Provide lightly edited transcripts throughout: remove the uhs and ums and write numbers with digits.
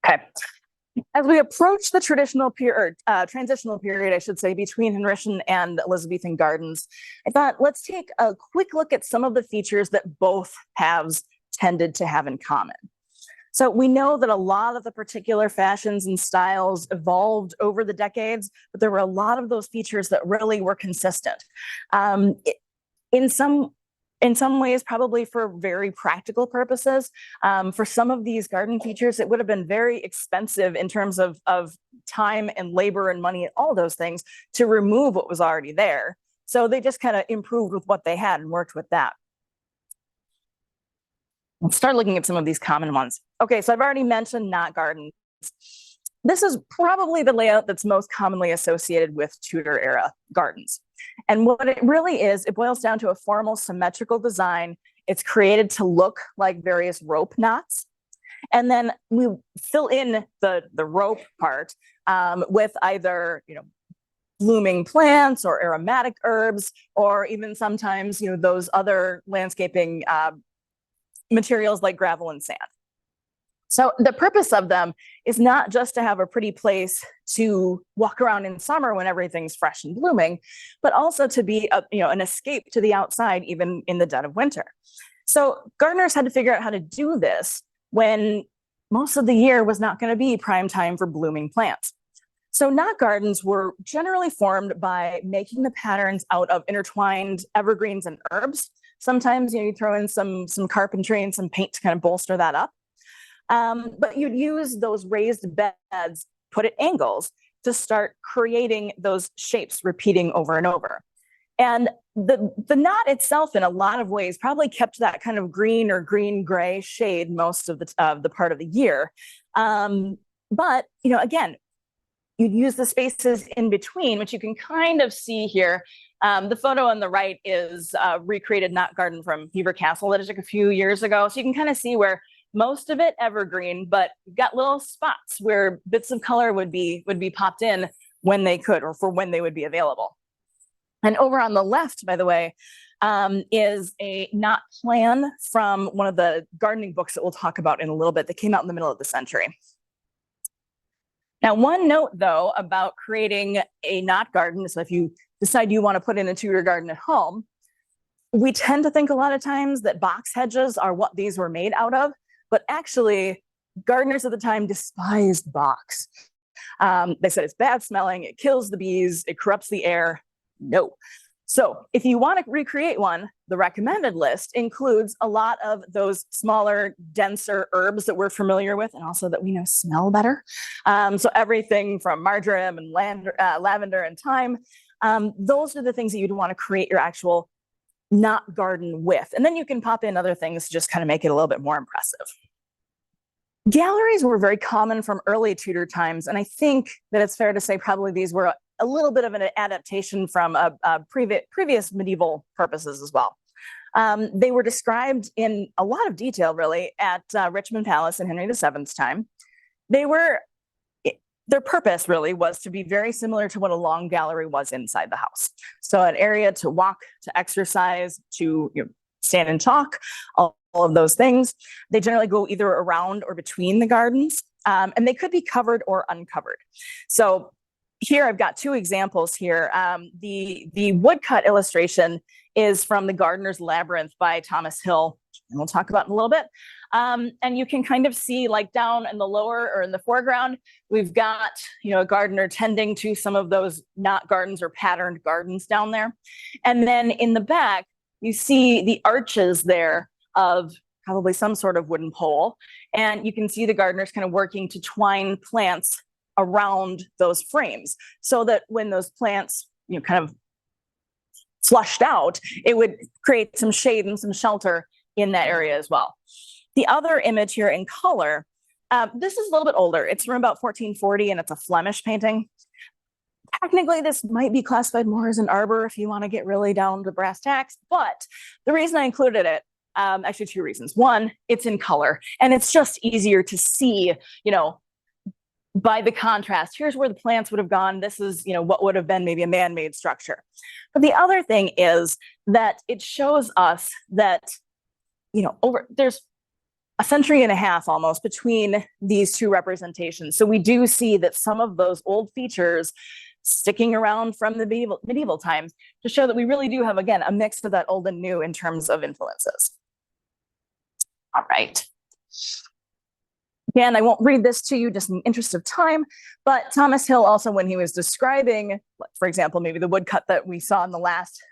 Okay. As we approach the traditional period, transitional period, I should say, between Henrician and Elizabethan gardens, I thought let's take a quick look at some of the features that both halves tended to have in common. So we know that a lot of the particular fashions and styles evolved over the decades, but there were a lot of those features that really were consistent. In some ways, probably for very practical purposes. For some of these garden features, it would have been very expensive in terms of time and labor and money and all those things to remove what was already there. So they just kind of improved with what they had and worked with that. Let's start looking at some of these common ones. Okay, so I've already mentioned knot gardens. This is probably the layout that's most commonly associated with Tudor era gardens. And what it really is, it boils down to a formal symmetrical design. It's created to look like various rope knots. And then we fill in the rope part with either, blooming plants or aromatic herbs, or even sometimes, those other landscaping materials like gravel and sand. So the purpose of them is not just to have a pretty place to walk around in summer when everything's fresh and blooming, but also to be an escape to the outside, even in the dead of winter. So gardeners had to figure out how to do this when most of the year was not going to be prime time for blooming plants. So knot gardens were generally formed by making the patterns out of intertwined evergreens and herbs. Sometimes you throw in some carpentry and some paint to kind of bolster that up. But you'd use those raised beds put at angles to start creating those shapes repeating over and over. And the knot itself, in a lot of ways, probably kept that kind of green or green-gray shade most of the part of the year. But, again, you'd use the spaces in between, which you can kind of see here. The photo on the right is a recreated knot garden from Hever Castle that I took a few years ago. So you can kind of see where most of it evergreen, but you've got little spots where bits of color would be popped in when they could, or for when they would be available. And over on the left, by the way, is a knot plan from one of the gardening books that we'll talk about in a little bit that came out in the middle of the century. Now, one note, though, about creating a knot garden, so if you decide you want to put in a Tudor garden at home, we tend to think a lot of times that box hedges are what these were made out of, but actually, gardeners at the time despised box. They said it's bad smelling, it kills the bees, it corrupts the air. No. So if you want to recreate one, the recommended list includes a lot of those smaller, denser herbs that we're familiar with and also that we know smell better. So everything from marjoram and lavender and thyme, those are the things that you'd want to create your actual knot garden with. And then you can pop in other things to just kind of make it a little bit more impressive. Galleries were very common from early Tudor times, and I think that it's fair to say probably these were a little bit of an adaptation from previous medieval purposes as well. They were described in a lot of detail, really, at Richmond Palace in Henry VII's time. Their purpose really was to be very similar to what a long gallery was inside the house. So an area to walk, to exercise, to stand and talk, all of those things. They generally go either around or between the gardens, and they could be covered or uncovered. So here I've got two examples here. The woodcut illustration is from The Gardener's Labyrinth by Thomas Hill, and we'll talk about in a little bit. And you can kind of see, like, down in the lower or in the foreground, we've got, a gardener tending to some of those knot gardens or patterned gardens down there. And then in the back, you see the arches there of probably some sort of wooden pole. And you can see the gardeners kind of working to twine plants around those frames so that when those plants, kind of flushed out, it would create some shade and some shelter in that area as well. The other image here in color, this is a little bit older. It's from about 1440 and it's a Flemish painting. Technically, this might be classified more as an arbor if you want to get really down to brass tacks, but the reason I included it, actually two reasons. One, it's in color and it's just easier to see, by the contrast. Here's where the plants would have gone. This is, what would have been maybe a man-made structure. But the other thing is that it shows us that, there's a century and a half almost between these two representations. So we do see that some of those old features sticking around from the medieval times to show that we really do have, again, a mix of that old and new in terms of influences. All right. Again, I won't read this to you just in the interest of time, but Thomas Hill also, when he was describing, for example, maybe the woodcut that we saw in the last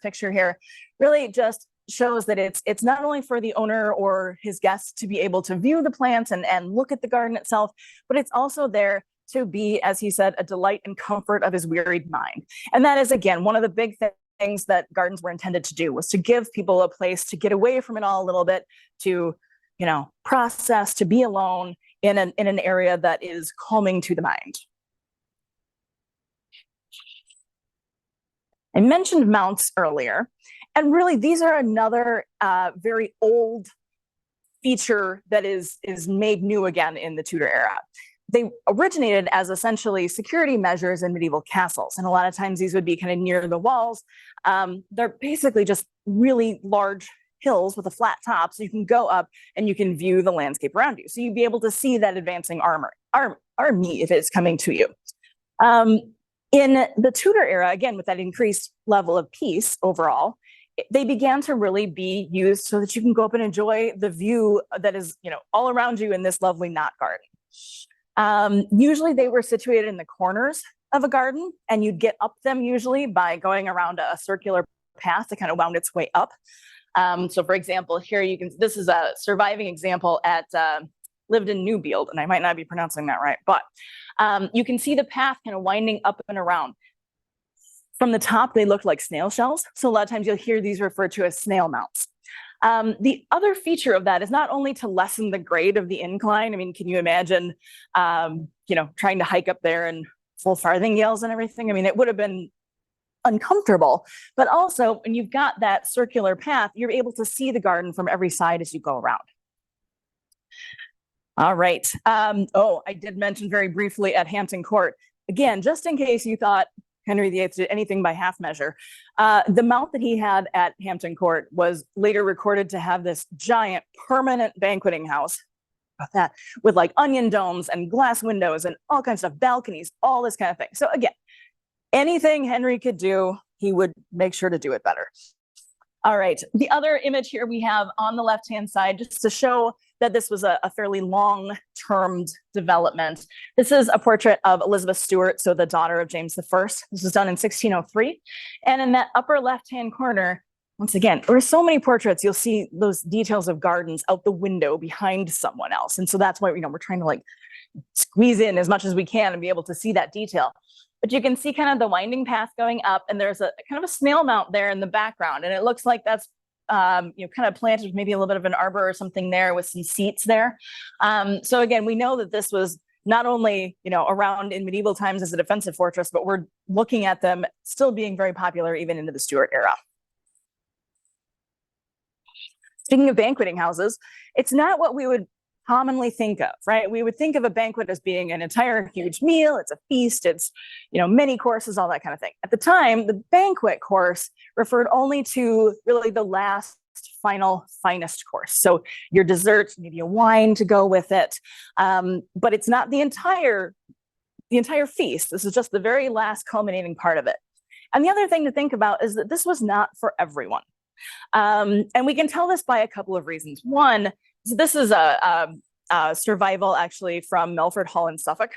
picture here, really just shows that it's not only for the owner or his guests to be able to view the plants and look at the garden itself, but it's also there to be, as he said, a delight and comfort of his wearied mind. And that is, again, one of the big things that gardens were intended to do, was to give people a place to get away from it all a little bit, to, you know, process, to be alone in an area that is calming to the mind. I mentioned mounts earlier, and really these are another very old feature that is made new again in the Tudor era. They originated as essentially security measures in medieval castles, and a lot of times these would be kind of near the walls. They're basically just really large hills with a flat top, so you can go up and you can view the landscape around you. So you'd be able to see that advancing army if it's coming to you. In the Tudor era, again, with that increased level of peace overall, they began to really be used so that you can go up and enjoy the view that is, you know, all around you in this lovely knot garden. Usually they were situated in the corners of a garden, and you'd get up them usually by going around a circular path that kind of wound its way up. So for example, here you can, this is a surviving example at lived in Newfield, and I might not be pronouncing that right, but you can see the path kind of winding up and around. From the top, they look like snail shells. So a lot of times you'll hear these referred to as snail mounts. The other feature of that is not only to lessen the grade of the incline. I mean, can you imagine, trying to hike up there and full farthingales and everything? I mean, it would have been uncomfortable, but also when you've got that circular path, you're able to see the garden from every side as you go around. All right. I did mention very briefly at Hampton Court, again, just in case you thought Henry VIII did anything by half measure, the mount that he had at Hampton Court was later recorded to have this giant permanent banqueting house with like onion domes and glass windows and all kinds of balconies, all this kind of thing. So again, anything Henry could do, he would make sure to do it better. All right, the other image here we have on the left-hand side, just to show that this was a fairly long-termed development. This is a portrait of Elizabeth Stuart, so the daughter of James I. This was done in 1603. And in that upper left-hand corner, once again, there are so many portraits, you'll see those details of gardens out the window behind someone else. And so that's why, we're trying to like squeeze in as much as we can and be able to see that detail. But you can see kind of the winding path going up, and there's a kind of a snail mount there in the background. And it looks like that's kind of planted with maybe a little bit of an arbor or something there with some seats there. So again, we know that this was not only, around in medieval times as a defensive fortress, but we're looking at them still being very popular even into the Stuart era. Speaking of banqueting houses, it's not what we would commonly think of, right? We would think of a banquet as being an entire huge meal. It's a feast. It's, many courses, all that kind of thing. At the time, the banquet course referred only to really the last finest course. So your dessert, maybe a wine to go with it. But it's not the entire feast. This is just the very last culminating part of it. And the other thing to think about is that this was not for everyone. And we can tell this by a couple of reasons. One, this is a survival actually from Melford Hall in Suffolk.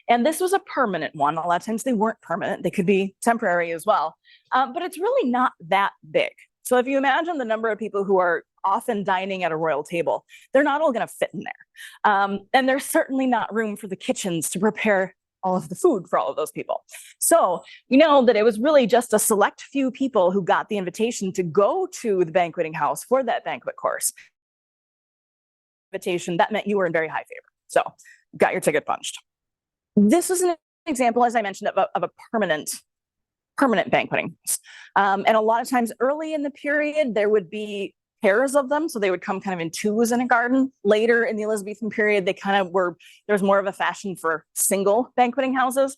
And this was a permanent one. A lot of times they weren't permanent. They could be temporary as well. But it's really not that big. So if you imagine the number of people who are often dining at a royal table, they're not all going to fit in there. And there's certainly not room for the kitchens to prepare all of the food for all of those people. So we know that it was really just a select few people who got the invitation to go to the banqueting house for that banquet course. Invitation, that meant you were in very high favor. So got your ticket punched. This is an example, as I mentioned, of a permanent banqueting. And a lot of times early in the period, there would be pairs of them, so they would come kind of in twos in a garden. Later in the Elizabethan period, they kind of were, there was more of a fashion for single banqueting houses.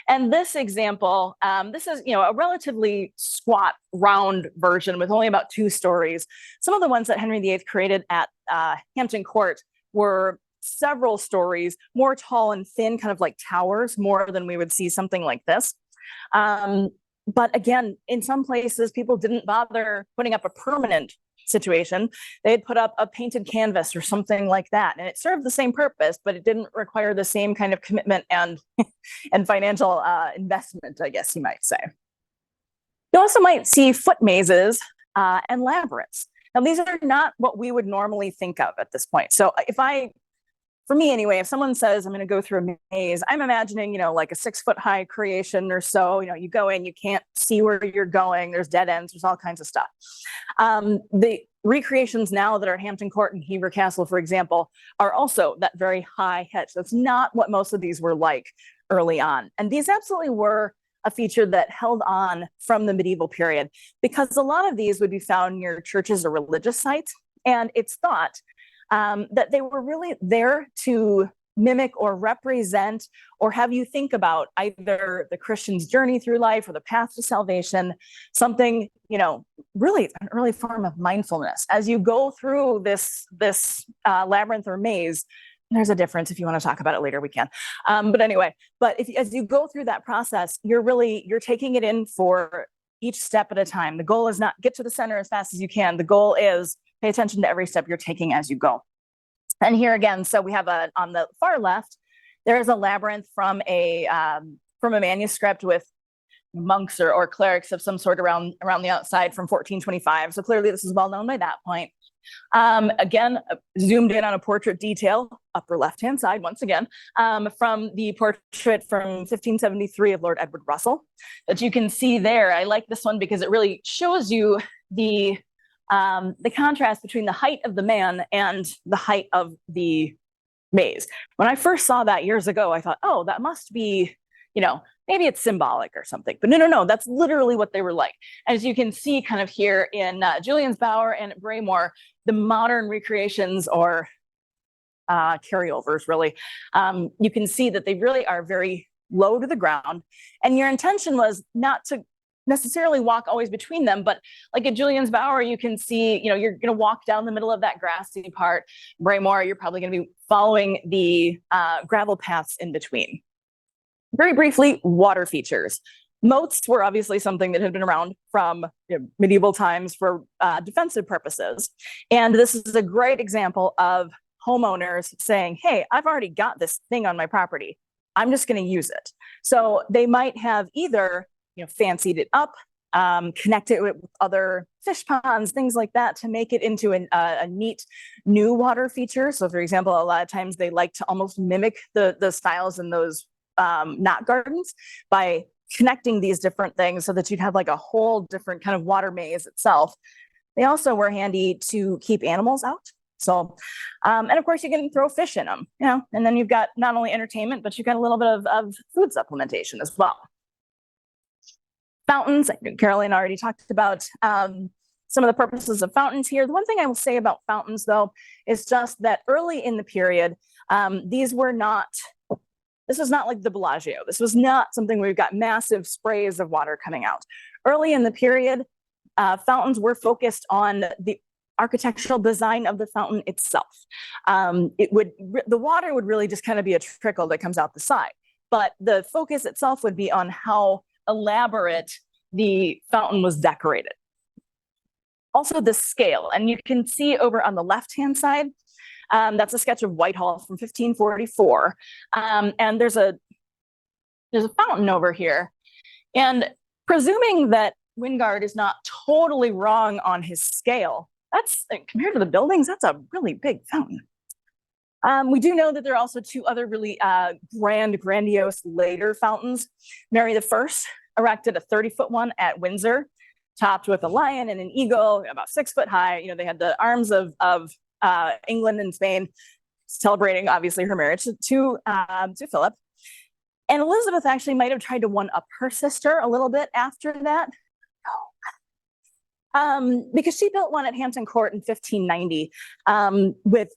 And this example, this is, you know, a relatively squat, round version with only about 2 stories. Some of the ones that Henry VIII created at Hampton Court were several stories, more tall and thin, kind of like towers, more than we would see something like this. But again, in some places, people didn't bother putting up a permanent situation. They'd put up a painted canvas or something like that, and it served the same purpose, but it didn't require the same kind of commitment and and financial investment, I guess you might say. You also might see foot mazes and labyrinths. Now, these are not what we would normally think of at this point. So for me anyway, if someone says I'm going to go through a maze, I'm imagining, you know, like a 6-foot high creation or so. You know, you go in, you can't see where you're going. There's dead ends. There's all kinds of stuff. The recreations now that are Hampton Court and Hever Castle, for example, are also that very high hedge. That's not what most of these were like early on. And these absolutely were a feature that held on from the medieval period, because a lot of these would be found near churches or religious sites. And it's thought that they were really there to mimic or represent or have you think about either the Christian's journey through life or the path to salvation, something, you know, really an early form of mindfulness. As you go through this labyrinth or maze, there's a difference. If you want to talk about it later, we can. But anyway, as you go through that process, you're taking it in for each step at a time. The goal is not get to the center as fast as you can. The goal is pay attention to every step you're taking as you go. And here again, so we have on the far left, there is a labyrinth from a manuscript with monks or clerics of some sort around the outside from 1425. So clearly this is well known by that point. Again, zoomed in on a portrait detail, upper left-hand side, once again, from the portrait from 1573 of Lord Edward Russell that you can see there. I like this one because it really shows you the contrast between the height of the man and the height of the maze. When I first saw that years ago, I thought, oh, that must be, you know, maybe it's symbolic or something. But no, that's literally what they were like. As you can see kind of here in Julian's Bower and at Braymore, the modern recreations or carryovers, really, you can see that they really are very low to the ground. And your intention was not to necessarily walk always between them, but like at Julian's Bower, you can see, you know, you're going to walk down the middle of that grassy part. Braymore, you're probably going to be following the gravel paths in between. Very briefly, water features. Moats were obviously something that had been around from medieval times for defensive purposes. And this is a great example of homeowners saying, hey, I've already got this thing on my property. I'm just going to use it. So they might have either, you know, fancied it up, connect it with other fish ponds, things like that, to make it into a neat new water feature. So for example, a lot of times they like to almost mimic the styles in those knot gardens by connecting these different things so that you'd have like a whole different kind of water maze itself. They also were handy to keep animals out. So, and of course you can throw fish in them, you know, and then you've got not only entertainment, but you've got a little bit of food supplementation as well. Fountains, Caroline already talked about some of the purposes of fountains here. The one thing I will say about fountains, though, is just that early in the period, this was not like the Bellagio. This was not something where we've got massive sprays of water coming out. Early in the period, fountains were focused on the architectural design of the fountain itself. The water would really just kind of be a trickle that comes out the side, but the focus itself would be on how elaborate the fountain was decorated. Also the scale, and you can see over on the left-hand side, that's a sketch of Whitehall from 1544. And there's a fountain over here. And presuming that Wingard is not totally wrong on his scale, that's, compared to the buildings, that's a really big fountain. We do know that there are also 2 other really grandiose later fountains. Mary I erected a 30-foot one at Windsor, topped with a lion and an eagle, about 6 foot high. You know, they had the arms of England and Spain, celebrating obviously her marriage to Philip. And Elizabeth actually might have tried to one-up her sister a little bit after that. Because she built one at Hampton Court in 1590 with,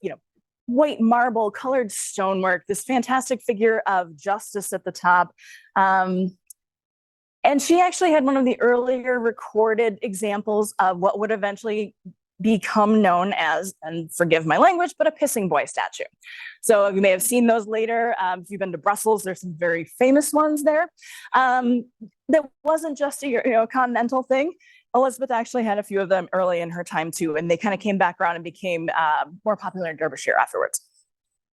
white marble, colored stonework, this fantastic figure of justice at the top. And she actually had one of the earlier recorded examples of what would eventually become known as, and forgive my language, but a pissing boy statue. So you may have seen those later. If you've been to Brussels, there's some very famous ones there. That wasn't just a continental thing. Elizabeth actually had a few of them early in her time too, and they kind of came back around and became more popular in Derbyshire afterwards.